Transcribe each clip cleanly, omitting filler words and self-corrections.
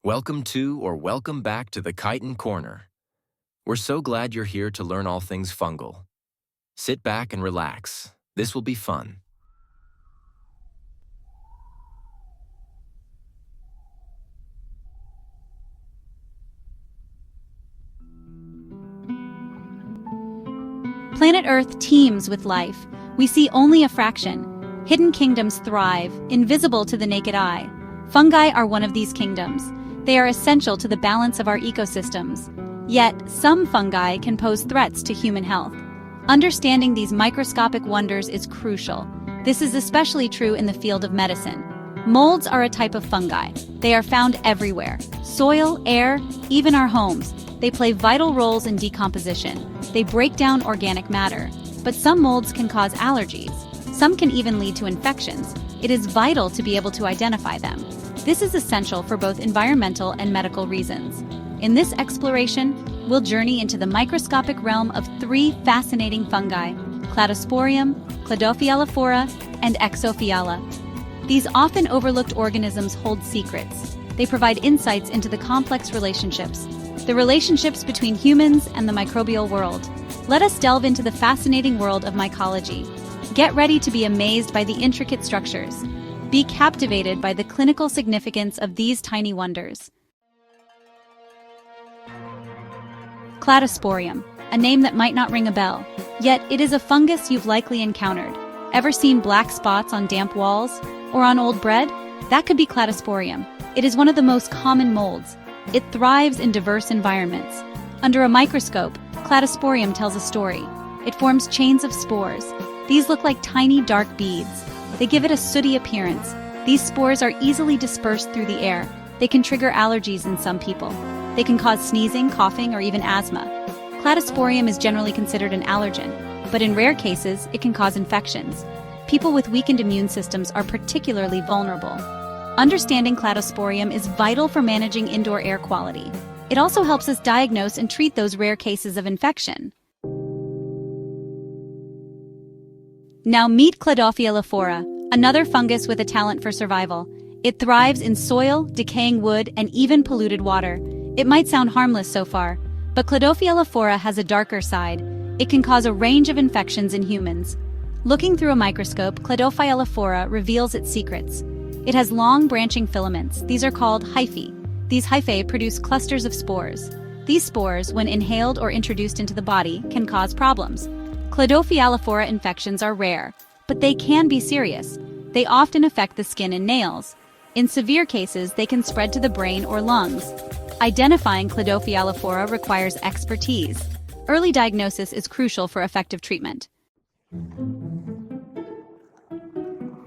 Welcome to or welcome back to the Chitin Corner. We're so glad you're here to learn all things fungal. Sit back and relax. This will be fun. Planet Earth teems with life. We see only a fraction. Hidden kingdoms thrive, invisible to the naked eye. Fungi are one of these kingdoms. They are essential to the balance of our ecosystems. Yet, some fungi can pose threats to human health. Understanding these microscopic wonders is crucial. This is especially true in the field of medicine. Molds are a type of fungi. They are found everywhere: soil, air, even our homes. They play vital roles in decomposition. They break down organic matter. But some molds can cause allergies. Some can even lead to infections. It is vital to be able to identify them. This is essential for both environmental and medical reasons. In this exploration, we'll journey into the microscopic realm of three fascinating fungi: Cladosporium, Cladophialophora, and Exophiala. These often overlooked organisms hold secrets. They provide insights into the complex relationships between humans and the microbial world. Let us delve into the fascinating world of mycology. Get ready to be amazed by the intricate structures. Be captivated by the clinical significance of these tiny wonders. Cladosporium, a name that might not ring a bell, yet it is a fungus you've likely encountered. Ever seen black spots on damp walls? Or on old bread? That could be Cladosporium. It is one of the most common molds. It thrives in diverse environments. Under a microscope, Cladosporium tells a story. It forms chains of spores. These look like tiny dark beads. They give it a sooty appearance. These spores are easily dispersed through the air. They can trigger allergies in some people. They can cause sneezing, coughing, or even asthma. Cladosporium is generally considered an allergen, but in rare cases, it can cause infections. People with weakened immune systems are particularly vulnerable. Understanding Cladosporium is vital for managing indoor air quality. It also helps us diagnose and treat those rare cases of infection. Now meet Cladophialophora, another fungus with a talent for survival. It thrives in soil, decaying wood, and even polluted water. It might sound harmless so far, but Cladophialophora has a darker side. It can cause a range of infections in humans. Looking through a microscope, Cladophialophora reveals its secrets. It has long branching filaments. These are called hyphae. These hyphae produce clusters of spores. These spores, when inhaled or introduced into the body, can cause problems. Cladophialophora infections are rare, but they can be serious. They often affect the skin and nails. In severe cases, they can spread to the brain or lungs. Identifying Cladophialophora requires expertise. Early diagnosis is crucial for effective treatment.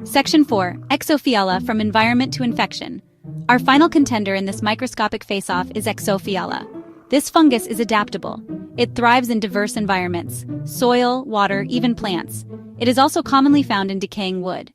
Section 4. Exophiala, from environment to infection. Our final contender in this microscopic face-off is Exophiala. This fungus is adaptable. It thrives in diverse environments: soil, water, even plants. It is also commonly found in decaying wood.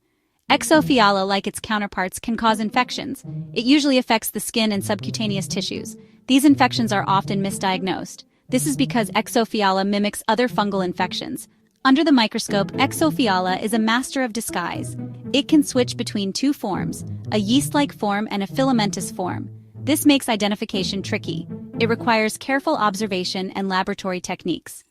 Exophiala, like its counterparts, can cause infections. It usually affects the skin and subcutaneous tissues. These infections are often misdiagnosed. This is because Exophiala mimics other fungal infections. Under the microscope, Exophiala is a master of disguise. It can switch between two forms, a yeast-like form and a filamentous form. This makes identification tricky. It requires careful observation and laboratory techniques.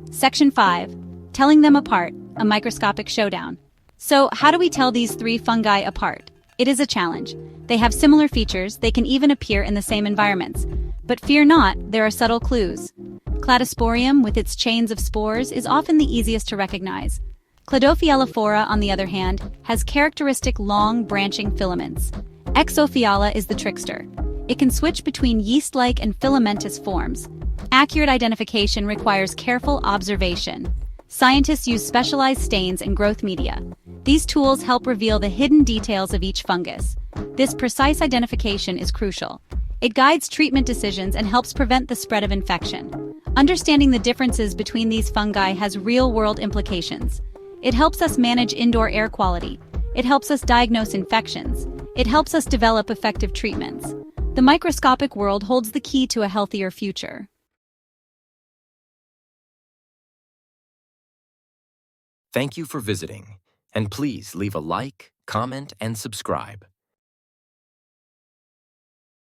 Section 5. Telling them apart, a microscopic showdown. So, how do we tell these three fungi apart? It is a challenge. They have similar features, they can even appear in the same environments. But fear not, there are subtle clues. Cladosporium, with its chains of spores, is often the easiest to recognize. Cladophialophora, on the other hand, has characteristic long, branching filaments. Exophiala is the trickster. It can switch between yeast-like and filamentous forms. Accurate identification requires careful observation. Scientists use specialized stains and growth media. These tools help reveal the hidden details of each fungus. This precise identification is crucial. It guides treatment decisions and helps prevent the spread of infection. Understanding the differences between these fungi has real-world implications. It helps us manage indoor air quality. It helps us diagnose infections. It helps us develop effective treatments. The microscopic world holds the key to a healthier future. Thank you for visiting, and please leave a like, comment, and subscribe.